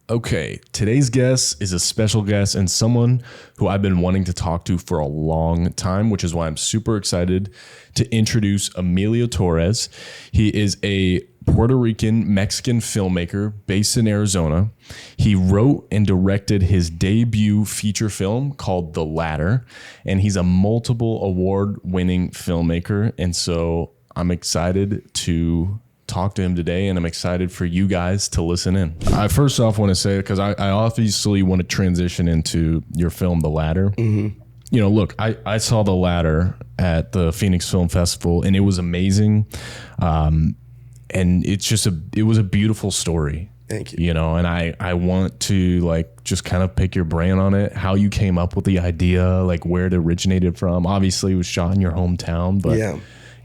Okay, today's guest is a special guest and someone who I've been wanting to talk to for a long time, which is why I'm super excited to introduce Emilio Torres. He is a Puerto Rican-Mexican filmmaker based in Arizona. He wrote and directed his debut feature film called The Ladder, and he's a multiple award-winning filmmaker. And so I'm excited to talk to him today, and I'm excited for you guys to listen in. I first off want to say, because I obviously want to transition into your film, The Ladder. Mm-hmm. You know, look, I saw The Ladder at the Phoenix Film Festival, and it was amazing. And it was a beautiful story. Thank you. You know, and I want to like just kind of pick your brain on it, how you came up with the idea, like where it originated from. Obviously, it was shot in your hometown, but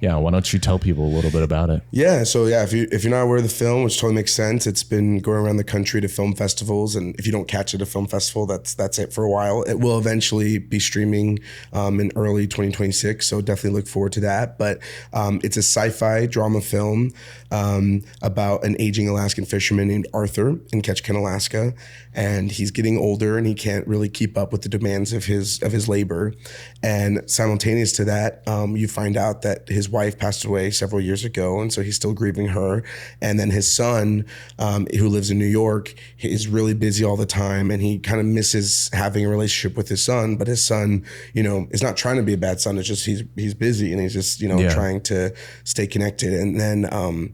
yeah, why don't you tell people a little bit about it? Yeah, so yeah, if you're not aware of the film, which totally makes sense, it's been going around the country to film festivals, and if you don't catch it at a film festival, that's it for a while. It will eventually be streaming in early 2026, so definitely look forward to that. But it's a sci-fi drama film about an aging Alaskan fisherman named Arthur in Ketchikan, Alaska, and he's getting older and he can't really keep up with the demands of his labor. And simultaneous to that, you find out that his wife passed away several years ago, and so he's still grieving her. And then his son, who lives in New York, is really busy all the time, and he kind of misses having a relationship with his son. But his son, you know, is not trying to be a bad son. It's just he's busy, and he's just trying to stay connected. And then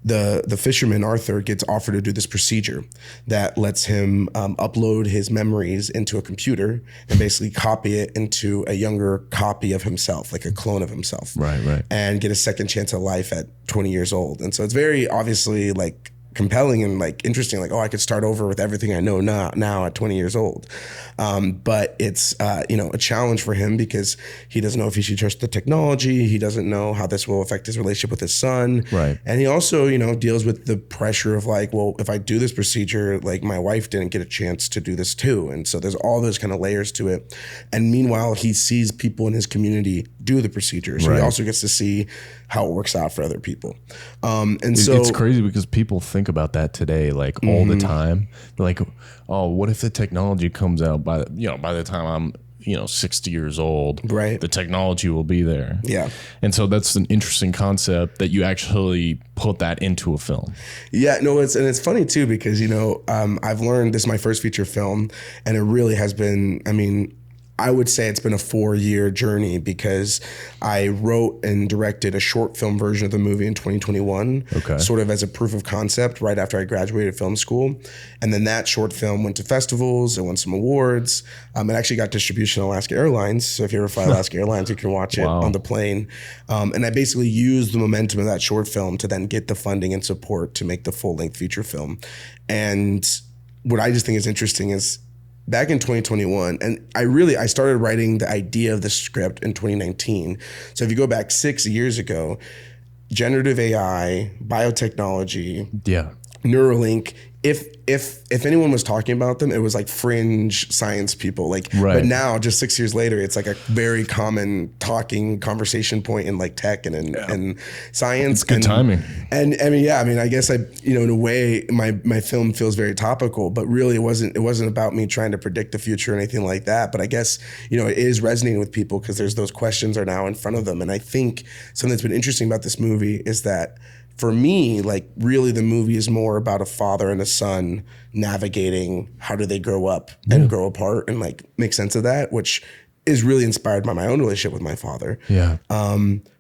the fisherman Arthur gets offered to do this procedure that lets him upload his memories into a computer and basically copy it into a younger copy of himself, like a clone of himself. Right. And get a second chance at life at 20 years old. And so it's very obviously like compelling and like interesting, like, oh, I could start over with everything I know now at 20 years old. But it's, a challenge for him because he doesn't know if he should trust the technology. He doesn't know how this will affect his relationship with his son. Right. And he also, deals with the pressure of like, well, if I do this procedure, like my wife didn't get a chance to do this too. And so there's all those kind of layers to it. And meanwhile, he sees people in his community do the procedure. So he also gets to see how it works out for other people. It's crazy because people think about that today, like all the time. They're like, oh, what if the technology comes out by the time I'm 60 years old, right? The technology will be there. Yeah. And so that's an interesting concept that you actually put that into a film. Yeah, no, it's funny too, because, I've learned this is my first feature film, and it really has been, I would say it's been a 4-year journey, because I wrote and directed a short film version of the movie in 2021, sort of as a proof of concept right after I graduated film school. And then that short film went to festivals, it won some awards. It actually got distribution on Alaska Airlines. So if you ever fly Alaska Airlines, you can watch it on the plane. And I basically used the momentum of that short film to then get the funding and support to make the full-length feature film. And what I just think is interesting is, back in 2021, and I started writing the idea of the script in 2019. So if you go back 6 years ago, generative AI, biotechnology, Neuralink, if anyone was talking about them, it was like fringe science people. But now, just 6 years later, it's like a very common conversation point in like tech and science. It's good timing. And I guess in a way, my film feels very topical, but really it wasn't about me trying to predict the future or anything like that. But I guess, it is resonating with people because there's those questions are now in front of them. And I think something that's been interesting about this movie is that, for me, like, really the movie is more about a father and a son navigating how do they grow up and grow apart and like make sense of that, which is really inspired by my own relationship with my father. Yeah.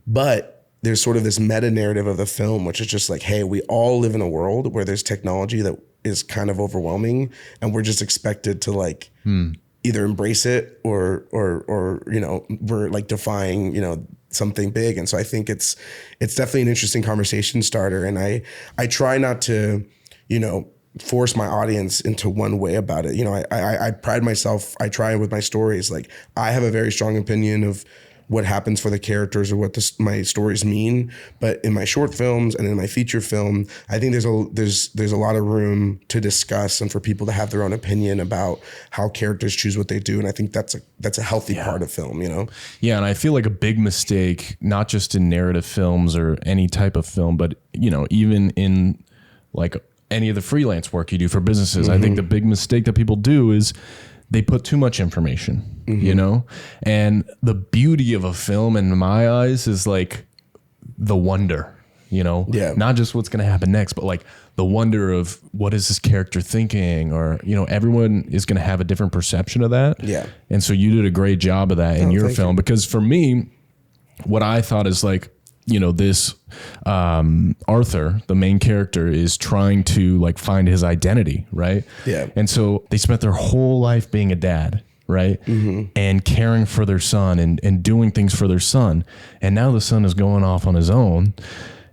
But there's sort of this meta narrative of the film, which is just like, hey, we all live in a world where there's technology that is kind of overwhelming, and we're just expected to like either embrace it or we're like defying, something big. And so I think it's definitely an interesting conversation starter. And I try not to, force my audience into one way about it. I pride myself, I try with my stories, like I have a very strong opinion of what happens for the characters or what my stories mean. But in my short films and in my feature film, I think there's a lot of room to discuss and for people to have their own opinion about how characters choose what they do. And I think that's a healthy part of film, Yeah, and I feel like a big mistake, not just in narrative films or any type of film, but even in like any of the freelance work you do for businesses. I think the big mistake that people do is they put too much information, you know? And the beauty of a film in my eyes is like the wonder, you know? Yeah. Not just what's going to happen next, but like the wonder of what is this character thinking, or, you know, everyone is going to have a different perception of that. Yeah. And so you did a great job of that in your film, because for me, what I thought is like, you know, this Arthur, the main character, is trying to like find his identity, right? Yeah. And so they spent their whole life being a dad, right? And caring for their son and doing things for their son. And now the son is going off on his own.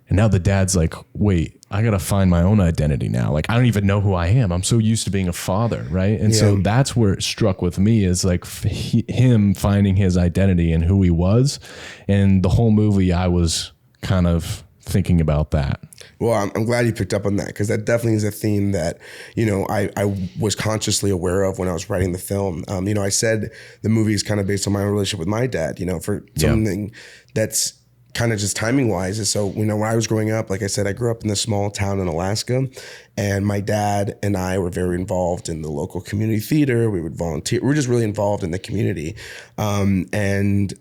And now the dad's like, wait, I got to find my own identity now. Like, I don't even know who I am. I'm so used to being a father, right? And so that's where it struck with me, is like him finding his identity and who he was. And the whole movie, I was kind of thinking about that. Well, I'm glad you picked up on that, because that definitely is a theme that, you know, I was consciously aware of when I was writing the film. You know, I said the movie is kind of based on my relationship with my dad, you know, for something that's kind of just timing wise. And so, you know, when I was growing up, like I said, I grew up in this small town in Alaska, and my dad and I were very involved in the local community theater. We would volunteer. We were just really involved in the community. And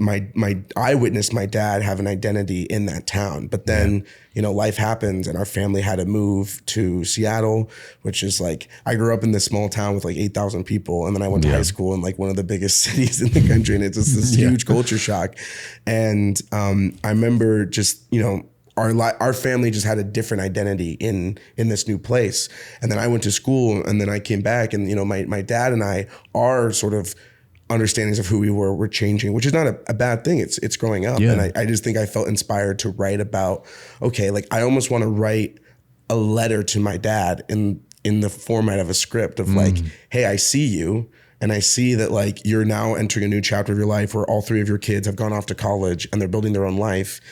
I witnessed my dad have an identity in that town, but then, you know, life happens and our family had to move to Seattle, which is like, I grew up in this small town with like 8,000 people. And then I went to high school in like one of the biggest cities in the country. And it's just this huge culture shock. And I remember just, you know, our family just had a different identity in this new place. And then I went to school, and then I came back, and, you know, my dad and I, our sort of understandings of who we were changing, which is not a bad thing. It's growing up. And I just think I felt inspired to write about, okay, like I almost want to write a letter to my dad in the format of a script of like, hey, I see you. And I see that like you're now entering a new chapter of your life where all three of your kids have gone off to college and they're building their own life.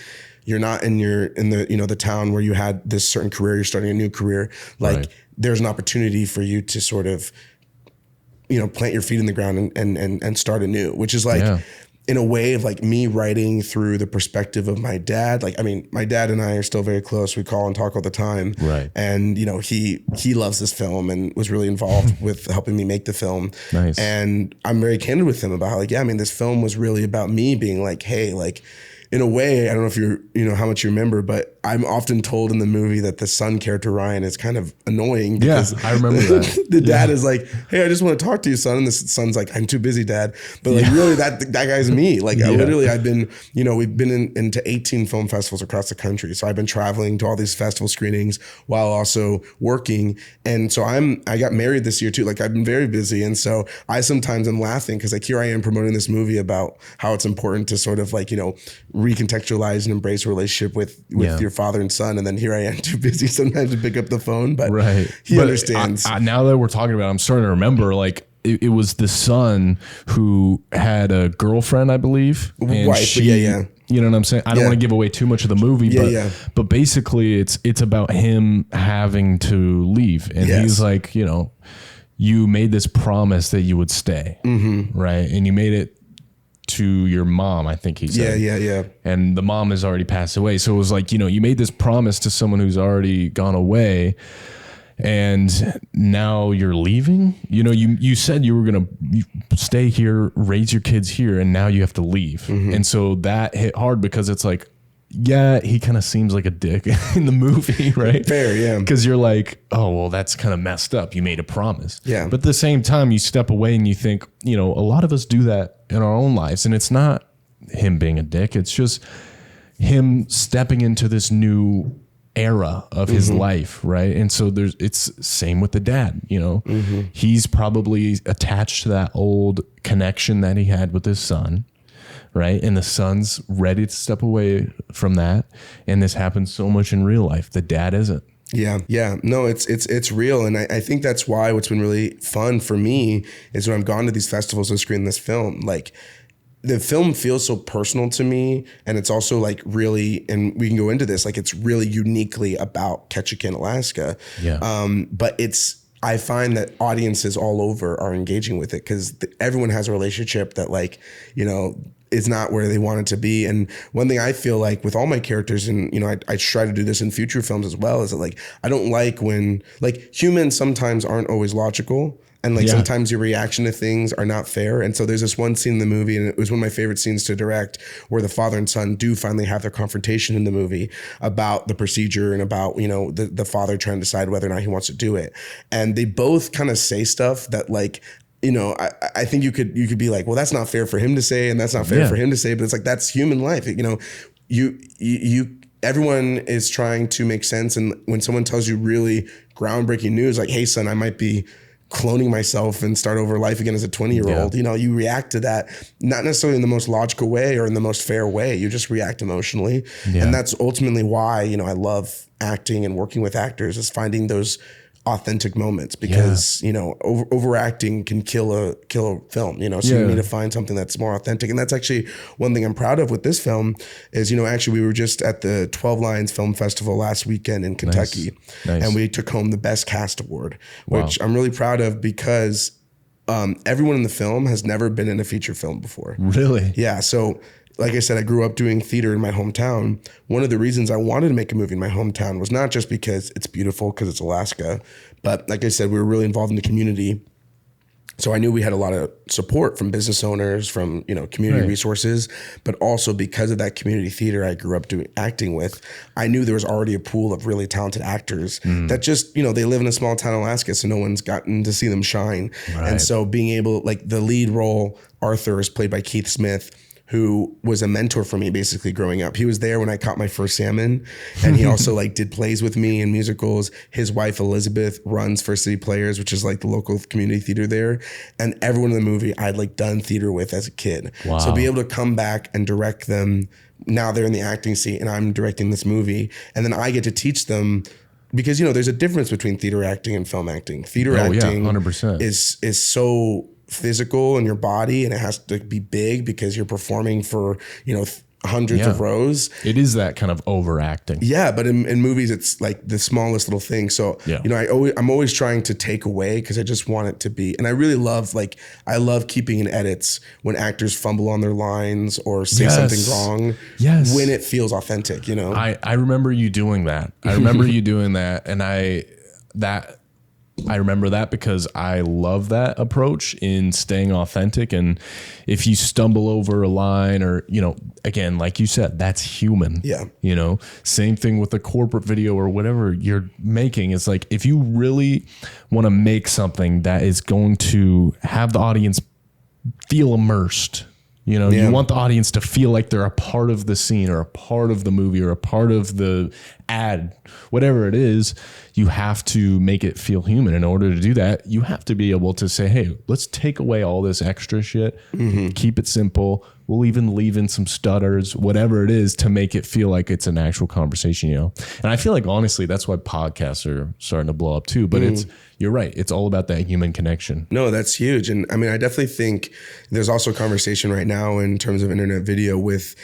You're not in the, you know, the town where you had this certain career, you're starting a new career. Like there's an opportunity for you to sort of, you know, plant your feet in the ground and start anew, which is like in a way of like me writing through the perspective of my dad. Like, I mean, my dad and I are still very close. We call and talk all the time. Right. And, you know, he loves this film and was really involved with helping me make the film. Nice. And I'm very candid with him about how, like, yeah, I mean, this film was really about me being like, hey, like, in a way, I don't know if you know how much you remember, but I'm often told in the movie that the son character, Ryan, is kind of annoying. Because I remember that. The dad is like, hey, I just want to talk to you, son. And the son's like, I'm too busy, dad. But like, really, that guy's me. Like, I've been, you know, we've been into 18 film festivals across the country. So I've been traveling to all these festival screenings while also working. And so I got married this year too. Like, I've been very busy. And so I sometimes am laughing because like here I am promoting this movie about how it's important to sort of like, you know, recontextualize and embrace a relationship with your father and son, and then here I am too busy sometimes to pick up the phone, but he understands. Now that we're talking about it, I'm starting to remember like it was the son who had a girlfriend, I believe, and wife, you know what I'm saying? I don't want to give away too much of the movie, but basically it's about him having to leave, and he's like, you know, you made this promise that you would stay, right? And you made it to your mom, I think he said. Yeah. And the mom has already passed away. So it was like, you know, you made this promise to someone who's already gone away, and now you're leaving. You know, you said you were going to stay here, raise your kids here, and now you have to leave. And so that hit hard because it's like, yeah, he kind of seems like a dick in the movie, right? Fair, yeah. Because you're like, oh, well, that's kind of messed up. You made a promise. Yeah. But at the same time, you step away and you think, you know, a lot of us do that in our own lives. And it's not him being a dick. It's just him stepping into this new era of his life, right? And so it's same with the dad, you know. He's probably attached to that old connection that he had with his son. Right. And the son's ready to step away from that. And this happens so much in real life. The dad isn't. Yeah. No, it's real. And I think that's why what's been really fun for me is when I've gone to these festivals to screen this film, like the film feels so personal to me. And it's also like really, and we can go into this, like it's really uniquely about Ketchikan, Alaska. Yeah. But I find that audiences all over are engaging with it because everyone has a relationship that, like, you know, is not where they want it to be. And one thing I feel like with all my characters, and I try to do this in future films as well, is that like I don't like when like humans sometimes aren't always logical. And like sometimes your reaction to things are not fair. And so there's this one scene in the movie, and it was one of my favorite scenes to direct, where the father and son do finally have their confrontation in the movie about the procedure and about, the father trying to decide whether or not he wants to do it. And they both kind of say stuff that like, I think you could be like, well, that's not fair for him to say, and that's not fair for him to say, but it's like, that's human life. Everyone is trying to make sense. And when someone tells you really groundbreaking news, like, hey son, I might be cloning myself and start over life again as a 20-year-old, you react to that, not necessarily in the most logical way or in the most fair way. You just react emotionally. Yeah. And that's ultimately why, I love acting and working with actors, is finding those authentic moments, because overacting can kill a film, so you need to find something that's more authentic. And that's actually one thing I'm proud of with this film is, actually we were just at the 12 Lions Film Festival last weekend in Kentucky. Nice. And we took home the Best Cast Award, which I'm really proud of, because everyone in the film has never been in a feature film before. Really? Yeah. So like I said, I grew up doing theater in my hometown. One of the reasons I wanted to make a movie in my hometown was not just because it's beautiful, because it's Alaska, but like I said, we were really involved in the community. So I knew we had a lot of support from business owners, from, community resources, but also because of that community theater I grew up acting with, I knew there was already a pool of really talented actors that just, they live in a small town in Alaska, so no one's gotten to see them shine. Right. And so being able, like the lead role, Arthur, is played by Keith Smith, who was a mentor for me basically growing up. He was there when I caught my first salmon, and he also like did plays with me in musicals. His wife Elizabeth runs First City Players, which is like the local community theater there. And everyone in the movie I'd like done theater with as a kid. Wow. So be able to come back and direct them, now they're in the acting seat and I'm directing this movie, and then I get to teach them, because there's a difference between theater acting and film acting. Theater acting 100%. is so physical in your body, and it has to be big because you're performing for hundreds of rows. It is that kind of overacting. Yeah, but in movies it's like the smallest little thing. So I'm always trying to take away, because I just want it to be. And I really love I love keeping in edits when actors fumble on their lines or say something wrong. Yes, when it feels authentic. I remember you doing that. And I remember that because I love that approach in staying authentic. And if you stumble over a line, or, again, like you said, that's human. Yeah. Same thing with a corporate video or whatever you're making. It's like, if you really want to make something that is going to have the audience feel immersed, you want the audience to feel like they're a part of the scene or a part of the movie or a part of the ad, whatever it is, you have to make it feel human. In order to do that, you have to be able to say, hey, let's take away all this extra shit, keep it simple. We'll even leave in some stutters, whatever it is, to make it feel like it's an actual conversation, And I feel like, honestly, that's why podcasts are starting to blow up too. But you're right. It's all about that human connection. No, that's huge. And I mean, I definitely think there's also a conversation right now in terms of internet video with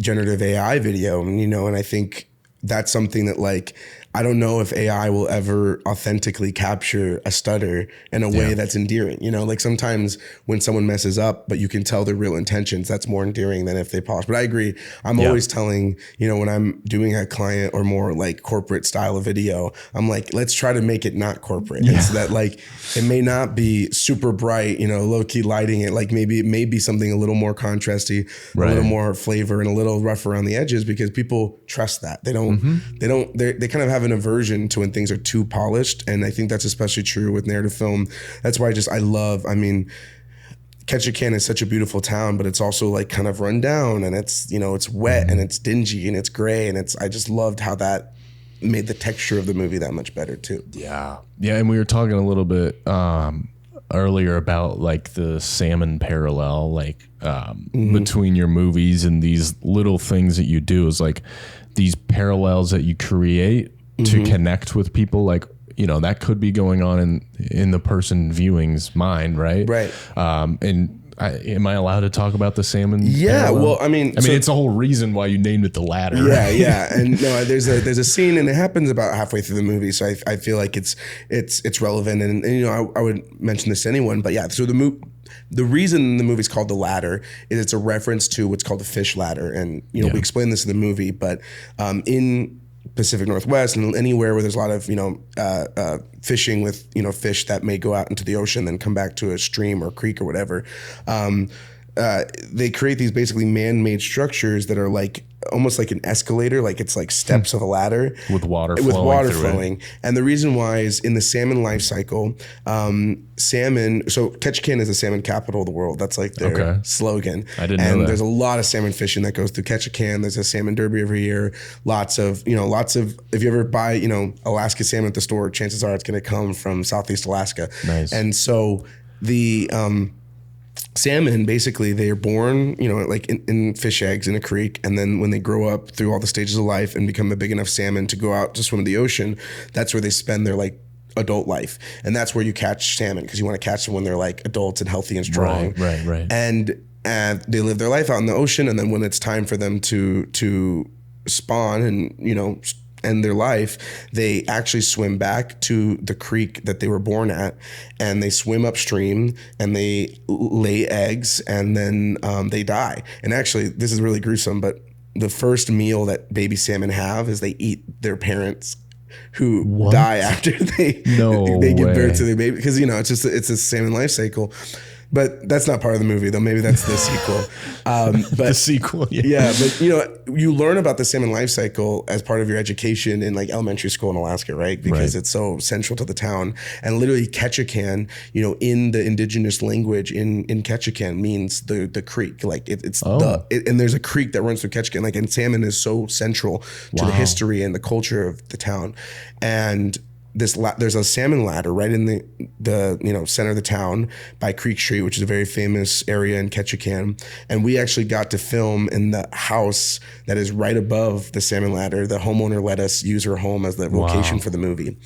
generative AI video, and I think that's something that, like, I don't know if AI will ever authentically capture a stutter in a way that's endearing. Like sometimes when someone messes up, but you can tell their real intentions, that's more endearing than if they polish. But I agree. I'm always telling, when I'm doing a client or more like corporate style of video, I'm like, let's try to make it not corporate. And so that, like, it may not be super bright, low key lighting it. Like maybe it may be something a little more contrasty, a little more flavor and a little rough around the edges, because people trust that. They kind of have an aversion to when things are too polished. And I think that's especially true with narrative film. That's why I love, Ketchikan is such a beautiful town, but it's also like kind of run down, and it's, it's wet and it's dingy and it's gray. And I just loved how that made the texture of the movie that much better too. Yeah. Yeah. And we were talking a little bit earlier about like the Salmon parallel, like between your movies and these little things that you do, is like these parallels that you create to connect with people. Like, that could be going on in the person viewing's mind, right? Right. And am I allowed to talk about the Salmon? Yeah. Parallel? Well, I mean, it's the whole reason why you named it the latter. Yeah, right? Yeah. And no, there's a scene, and it happens about halfway through the movie, so I feel like it's relevant, and I would mention this to anyone, but yeah. So the reason the movie's called The Ladder is it's a reference to what's called the fish ladder. And, we explain this in the movie, but in Pacific Northwest and anywhere where there's a lot of, fishing with, fish that may go out into the ocean, then come back to a stream or creek or whatever. They create these basically man-made structures that are like almost like an escalator, like it's like steps of a ladder with water flowing. And the reason why is in the salmon life cycle, salmon. So Ketchikan is the salmon capital of the world. That's like their slogan. I didn't know that. And there's a lot of salmon fishing that goes through Ketchikan. There's a salmon derby every year. Lots of. If you ever buy, Alaska salmon at the store, chances are it's going to come from Southeast Alaska. Nice. And so the salmon, basically, they are born, like in fish eggs in a creek. And then when they grow up through all the stages of life and become a big enough salmon to go out to swim in the ocean, that's where they spend their like adult life. And that's where you catch salmon, because you want to catch them when they're like adults and healthy and strong. Right. And they live their life out in the ocean. And then when it's time for them to spawn and, end their life, they actually swim back to the creek that they were born at, and they swim upstream and they lay eggs, and then they die. And actually, this is really gruesome, but the first meal that baby salmon have is they eat their parents who die after they give birth to their baby, because it's a salmon life cycle. But that's not part of the movie, though. Maybe that's the sequel. But the sequel, but you learn about the salmon life cycle as part of your education in like elementary school in Alaska, right? Because it's so central to the town. And literally Ketchikan, in the indigenous language in Ketchikan means the creek. Like and there's a creek that runs through Ketchikan. Like, and salmon is so central to the history and the culture of the town. And there's a salmon ladder right in the center of the town by Creek Street, which is a very famous area in Ketchikan. And we actually got to film in the house that is right above the salmon ladder. The homeowner let us use her home as the location for the movie.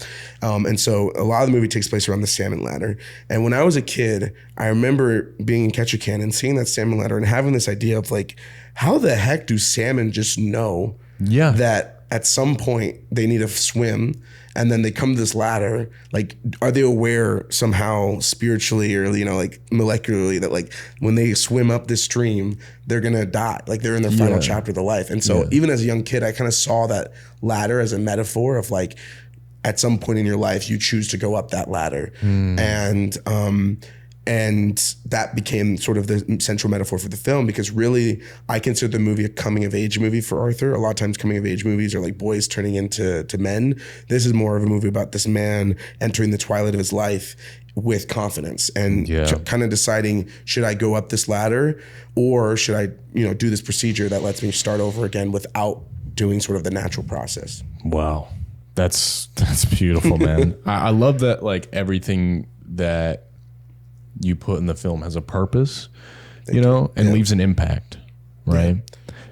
And so a lot of the movie takes place around the salmon ladder. And when I was a kid, I remember being in Ketchikan and seeing that salmon ladder and having this idea of like, how the heck do salmon just know that at some point they need to swim, and then they come to this ladder? Like, are they aware somehow spiritually or, like molecularly that like when they swim up this stream, they're going to die? Like they're in their final chapter of their life. And so even as a young kid, I kind of saw that ladder as a metaphor of like, at some point in your life, you choose to go up that ladder. And that became sort of the central metaphor for the film, because really I consider the movie a coming of age movie for Arthur. A lot of times coming of age movies are like boys turning into men. This is more of a movie about this man entering the twilight of his life with confidence and kind of deciding, should I go up this ladder, or should I, do this procedure that lets me start over again without doing sort of the natural process. Wow. That's beautiful, man. I love that, like, everything that you put in the film has a purpose, and leaves an impact, right?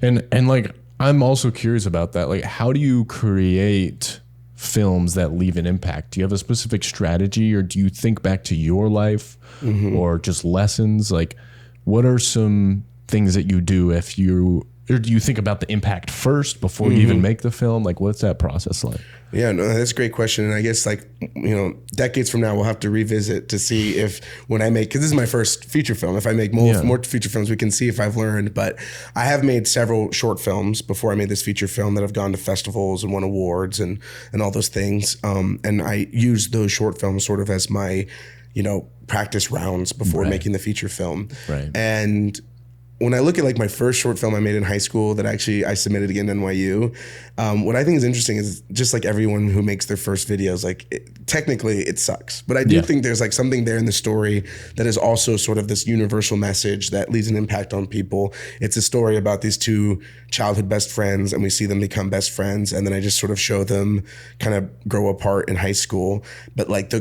And like, I'm also curious about that. Like, how do you create films that leave an impact? Do you have a specific strategy, or do you think back to your life or just lessons? Like, what are some things that you do or do you think about the impact first before you even make the film? Like, what's that process like? Yeah, no, that's a great question. And I guess decades from now, we'll have to revisit to see if when I make, because this is my first feature film, if I make more feature films, we can see if I've learned. But I have made several short films before I made this feature film that have gone to festivals and won awards and all those things. And I use those short films sort of as my, practice rounds before making the feature film. Right. And when I look at like my first short film I made in high school that actually I submitted again to NYU, what I think is interesting is just like everyone who makes their first videos, like technically it sucks. But I do think there's like something there in the story that is also sort of this universal message that leaves an impact on people. It's a story about these two childhood best friends, and we see them become best friends. And then I just sort of show them kind of grow apart in high school. But like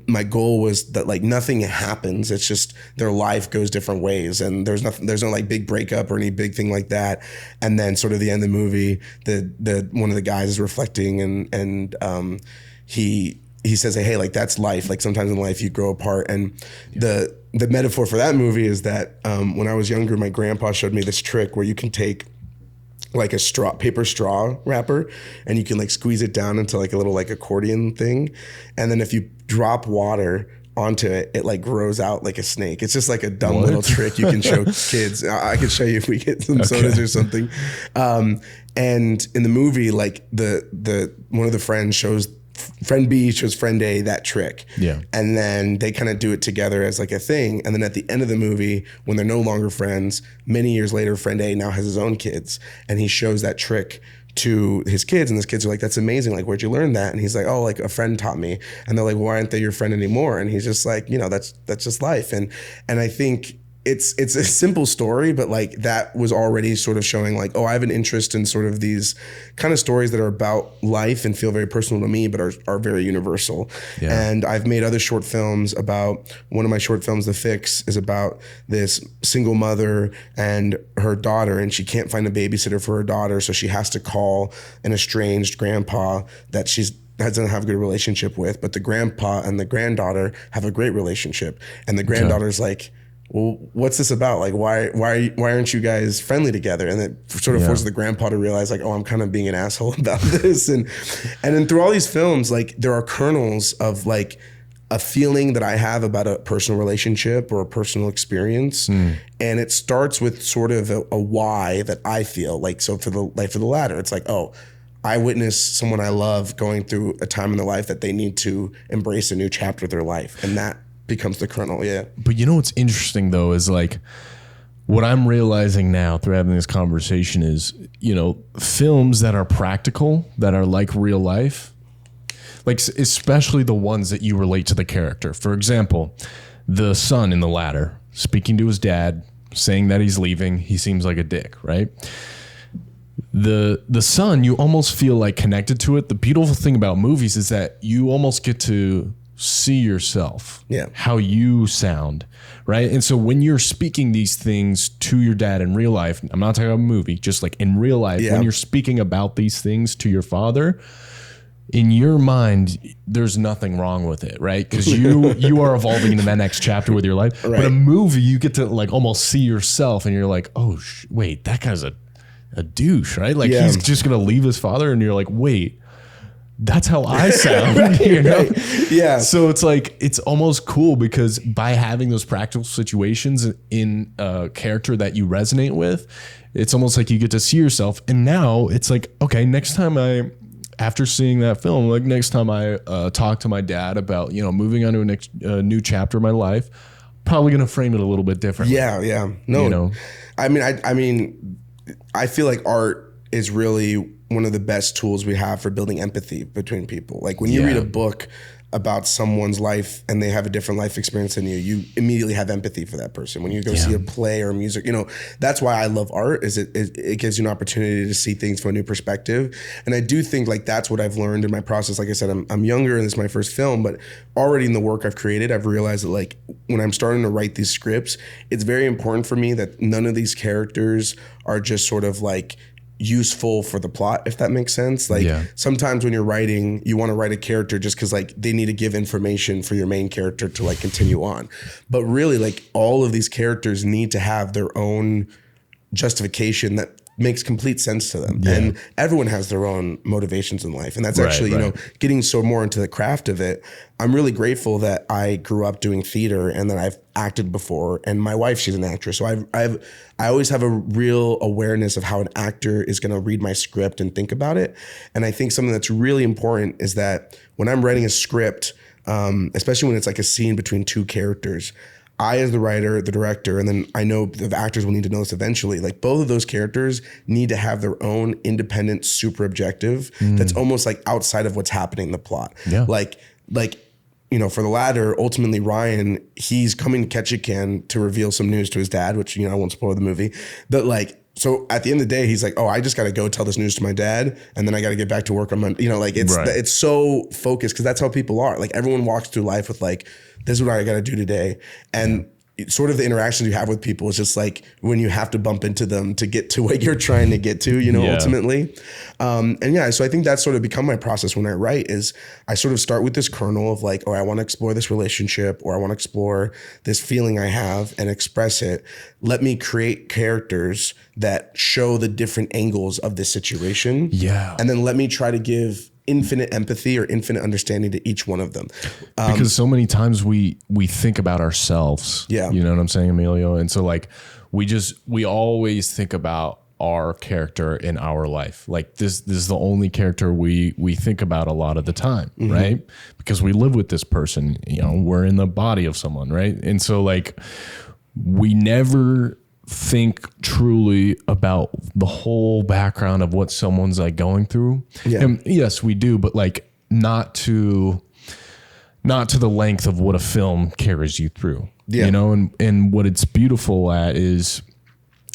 my goal was that like nothing happens. It's just their life goes different ways, and there's no like big breakup or any big thing like that. And then sort of the end of the movie, the one of the guys is reflecting and he says, hey, like that's life. Like sometimes in life you grow apart. And the metaphor for that movie is that when I was younger, my grandpa showed me this trick where you can take like a paper straw wrapper, and you can like squeeze it down into like a little like accordion thing. And then if you drop water onto it, it like grows out like a snake. It's just like a dumb little trick you can show kids. I could show you if we get some sodas or something. And in the movie, like the one of the friends shows friend B shows friend A that trick. Yeah. And then they kind of do it together as like a thing. And then at the end of the movie, when they're no longer friends, many years later, friend A now has his own kids, and he shows that trick to his kids, and his kids are like, that's amazing, like, where'd you learn that? And he's like, oh, like a friend taught me. And they're like, well, why aren't they your friend anymore? And he's just like, you know, that's just life. And I think it's a simple story, but like that was already sort of showing like, oh, I have an interest in sort of these kind of stories that are about life and feel very personal to me, but are very universal. Yeah. And I've made other short films about, one of my short films, The Fix, is about this single mother and her daughter, and she can't find a babysitter for her daughter, so she has to call an estranged grandpa that she doesn't have a good relationship with, but the grandpa and the granddaughter have a great relationship. And the granddaughter's like, well, what's this about? Like, why aren't you guys friendly together? And it sort of forces the grandpa to realize like, oh, I'm kind of being an asshole about this. And then through all these films, like there are kernels of like a feeling that I have about a personal relationship or a personal experience. And it starts with sort of a why that I feel like. So for the latter, it's like, oh, I witnessed someone I love going through a time in their life that they need to embrace a new chapter of their life. And that becomes the kernel. Yeah. But you know what's interesting though is like what I'm realizing now through having this conversation is, you know, films that are practical, that are like real life, like especially the ones that you relate to the character. For example, the son in The Ladder speaking to his dad, saying that he's leaving. He seems like a dick, right? The son, you almost feel like connected to it. The beautiful thing about movies is that you almost get to see yourself, how you sound, right? And so when you're speaking these things to your dad in real life, I'm not talking about a movie, just like in real life, when you're speaking about these things to your father, in your mind, there's nothing wrong with it, right? Because you are evolving into that next chapter with your life. Right. But a movie, you get to like almost see yourself, and you're like, oh, wait, that guy's a douche, right? Like he's just gonna leave his father, and you're like, wait, that's how I sound, you know? Right. Yeah. So it's like, it's almost cool because by having those practical situations in a character that you resonate with, it's almost like you get to see yourself. And now it's like, okay, next time after seeing that film, like next time I talk to my dad about, you know, moving on to a new chapter of my life, probably going to frame it a little bit differently. Yeah. No, you know? I mean, I feel like art is really one of the best tools we have for building empathy between people. Like when you read a book about someone's life and they have a different life experience than you immediately have empathy for that person. When you go see a play or music, you know, that's why I love art, is it gives you an opportunity to see things from a new perspective. And I do think like that's what I've learned in my process. Like I said, I'm younger and this is my first film, but already in the work I've created, I've realized that like when I'm starting to write these scripts, it's very important for me that none of these characters are just sort of like useful for the plot, if that makes sense. Like sometimes when you're writing, you want to write a character just because like they need to give information for your main character to like continue on. But really like all of these characters need to have their own justification that makes complete sense to them. And everyone has their own motivations in life. And that's actually, you know, getting so more into the craft of it. I'm really grateful that I grew up doing theater and that I've acted before. And my wife, she's an actress. So I always have a real awareness of how an actor is going to read my script and think about it. And I think something that's really important is that when I'm writing a script, especially when it's like a scene between two characters, I, as the writer, the director, and then I know the actors will need to know this eventually, like both of those characters need to have their own independent, super objective that's almost like outside of what's happening in the plot. Yeah. Like, you know, for The Ladder, ultimately Ryan, he's coming to Ketchikan to reveal some news to his dad, which, you know, I won't spoil the movie. But like, so at the end of the day, he's like, oh, I just got to go tell this news to my dad. And then I got to get back to work on my, you know, like it's so focused because that's how people are. Like everyone walks through life with like, this is what I got to do today. And sort of the interactions you have with people is just like when you have to bump into them to get to what you're trying to get to, you know, ultimately. So I think that's sort of become my process when I write is I sort of start with this kernel of like, oh, I want to explore this relationship or I want to explore this feeling I have and express it. Let me create characters that show the different angles of this situation. Yeah. And then let me try to give infinite empathy or infinite understanding to each one of them. Because so many times we think about ourselves. Yeah. You know what I'm saying, Emilio? And so like we always think about our character in our life. Like this is the only character we think about a lot of the time, right? Because we live with this person, you know, we're in the body of someone, right? And so like we never think truly about the whole background of what someone's like going through. Yeah. And yes, we do, but like not to the length of what a film carries you through. Yeah. You know, and what it's beautiful at is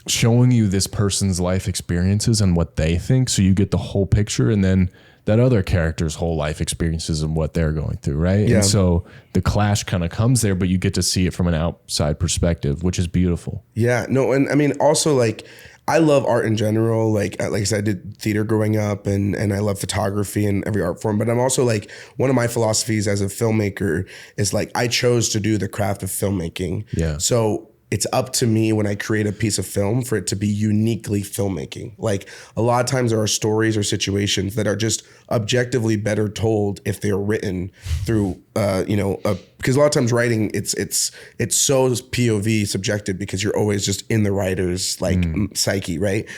showing you this person's life experiences and what they think, so you get the whole picture, and then that other character's whole life experiences and what they're going through, right? Yeah. And so the clash kind of comes there, but you get to see it from an outside perspective, which is beautiful. Yeah, no, and I mean, also like I love art in general. Like I said, I did theater growing up, and I love photography and every art form. But I'm also like, one of my philosophies as a filmmaker is like, I chose to do the craft of filmmaking. Yeah. So it's up to me when I create a piece of film for it to be uniquely filmmaking. Like a lot of times there are stories or situations that are just objectively better told if they are written through, because a lot of times writing, it's so POV subjective because you're always just in the writer's like psyche, right?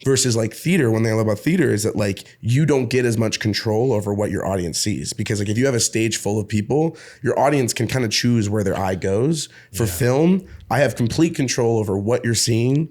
Versus like theater, one thing I love about theater is that like you don't get as much control over what your audience sees, because like if you have a stage full of people, your audience can kind of choose where their eye goes. For film, I have complete control over what you're seeing.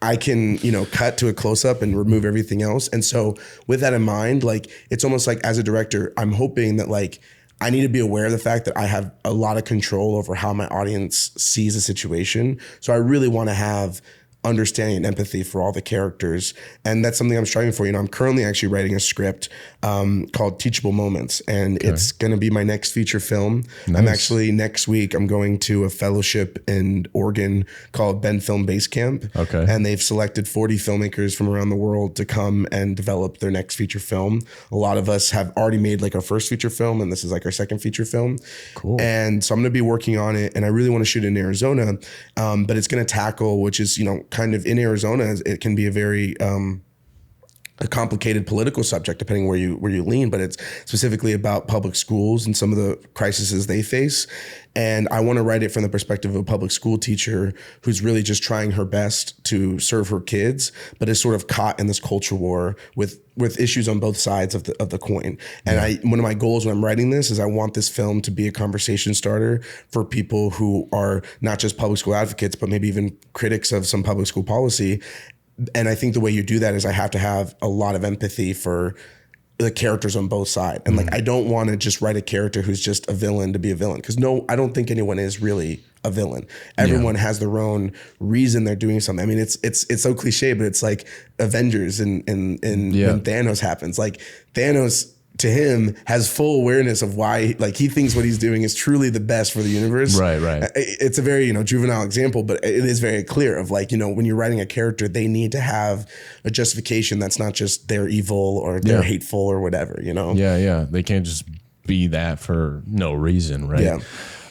I can, cut to a close up and remove everything else. And so with that in mind, like it's almost like as a director, I'm hoping that like I need to be aware of the fact that I have a lot of control over how my audience sees a situation. So I really want to have understanding and empathy for all the characters. And that's something I'm striving for. I'm currently actually writing a script called Teachable Moments, and it's going to be my next feature film. Nice. I'm actually, next week, I'm going to a fellowship in Oregon called Bend Film Base Camp. Okay. And they've selected 40 filmmakers from around the world to come and develop their next feature film. A lot of us have already made like our first feature film, and this is like our second feature film. Cool. And so I'm going to be working on it, and I really want to shoot in Arizona, but it's going to tackle, which is, kind of in Arizona, it can be a very a complicated political subject depending where you lean, but it's specifically about public schools and some of the crises they face. And I want to write it from the perspective of a public school teacher who's really just trying her best to serve her kids, but is sort of caught in this culture war with issues on both sides of the coin. And one of my goals when I'm writing this is I want this film to be a conversation starter for people who are not just public school advocates, but maybe even critics of some public school policy. And I think the way you do that is I have to have a lot of empathy for the characters on both sides. And like, I don't want to just write a character who's just a villain to be a villain. Because no, I don't think anyone is really a villain. Everyone has their own reason they're doing something. I mean, it's so cliche, but it's like Avengers and when Thanos happens. Like Thanos, to him, has full awareness of why, like, he thinks what he's doing is truly the best for the universe. Right. It's a very, juvenile example, but it is very clear of like, when you're writing a character, they need to have a justification that's not just they're evil or they're hateful or whatever, Yeah. They can't just be that for no reason, right?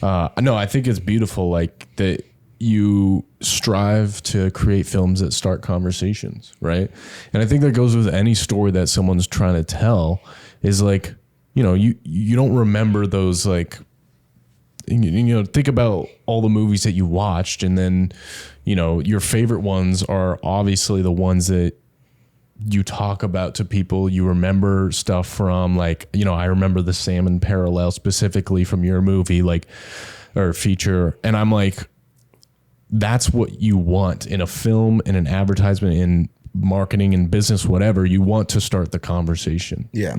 Yeah. No, I think it's beautiful, like, that you strive to create films that start conversations, right? And I think that goes with any story that someone's trying to tell. Is like, you don't remember those, like, think about all the movies that you watched, and then, your favorite ones are obviously the ones that you talk about to people. You remember stuff from, like, I remember the Salmon parallel specifically from your movie, like, or feature. And I'm like, that's what you want in a film, in an advertisement, in marketing and business, whatever. You want to start the conversation. Yeah.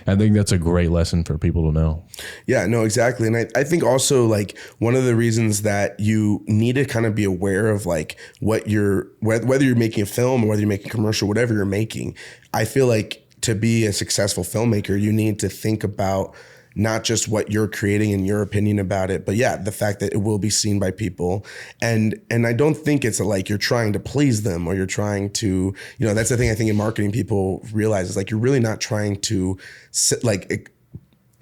I think that's a great lesson for people to know. Yeah, no, exactly. And I think also, like, one of the reasons that you need to kind of be aware of, like, whether you're making a film or whether you're making a commercial, whatever you're making, I feel like to be a successful filmmaker, you need to think about not just what you're creating and your opinion about it, but the fact that it will be seen by people. And I don't think it's like you're trying to please them or you're trying to, that's the thing I think in marketing people realize is like, you're really not trying to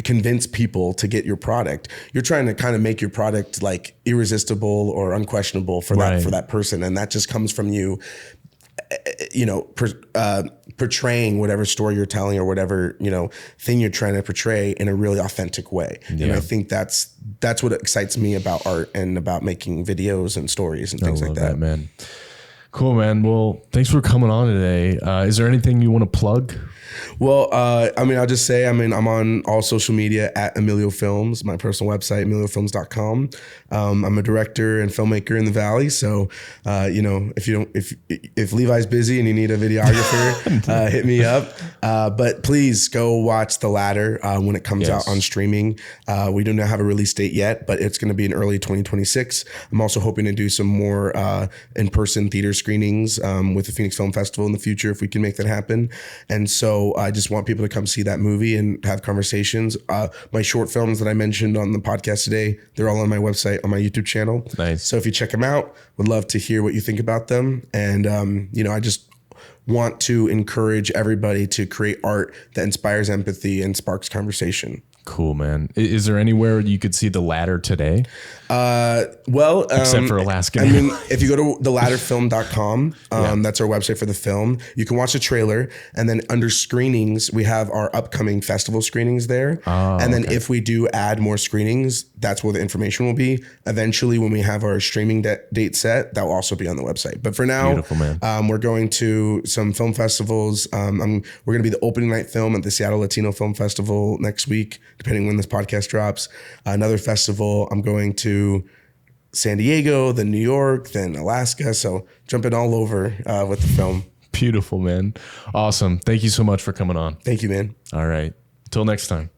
convince people to get your product. You're trying to kind of make your product like irresistible or unquestionable for that person. And that just comes from you portraying whatever story you're telling or whatever, thing you're trying to portray in a really authentic way. Yeah. And I think that's what excites me about art and about making videos and stories and things like that. Man. Cool, man. Well, thanks for coming on today. Is there anything you want to plug? Well, I'll just say, I'm on all social media at Emilio Films, my personal website, emiliofilms.com. I'm a director and filmmaker in the Valley. So, if Levi's busy and you need a videographer, hit me up. But please go watch The Ladder when it comes out on streaming. We do not have a release date yet, but it's going to be in early 2026. I'm also hoping to do some more in-person theater screenings with the Phoenix Film Festival in the future, if we can make that happen. And so I just want people to come see that movie and have conversations. My short films that I mentioned on the podcast today, they're all on my website, on my YouTube channel. Nice. So if you check them out, would love to hear what you think about them. And, I just want to encourage everybody to create art that inspires empathy and sparks conversation. Cool, man. Is there anywhere you could see The Ladder today? Except for Alaska. If you go to theladderfilm.com, that's our website for the film. You can watch the trailer, and then under screenings, we have our upcoming festival screenings there. And then if we do add more screenings, that's where the information will be. Eventually, when we have our streaming date set, that will also be on the website. But for now, beautiful, man. We're going to some film festivals. We're going to be the opening night film at the Seattle Latino Film Festival next week, depending when this podcast drops. Another festival, I'm going to San Diego, then New York, then Alaska. So jumping all over with the film. Beautiful, man. Awesome. Thank you so much for coming on. Thank you, man. All right. Till next time.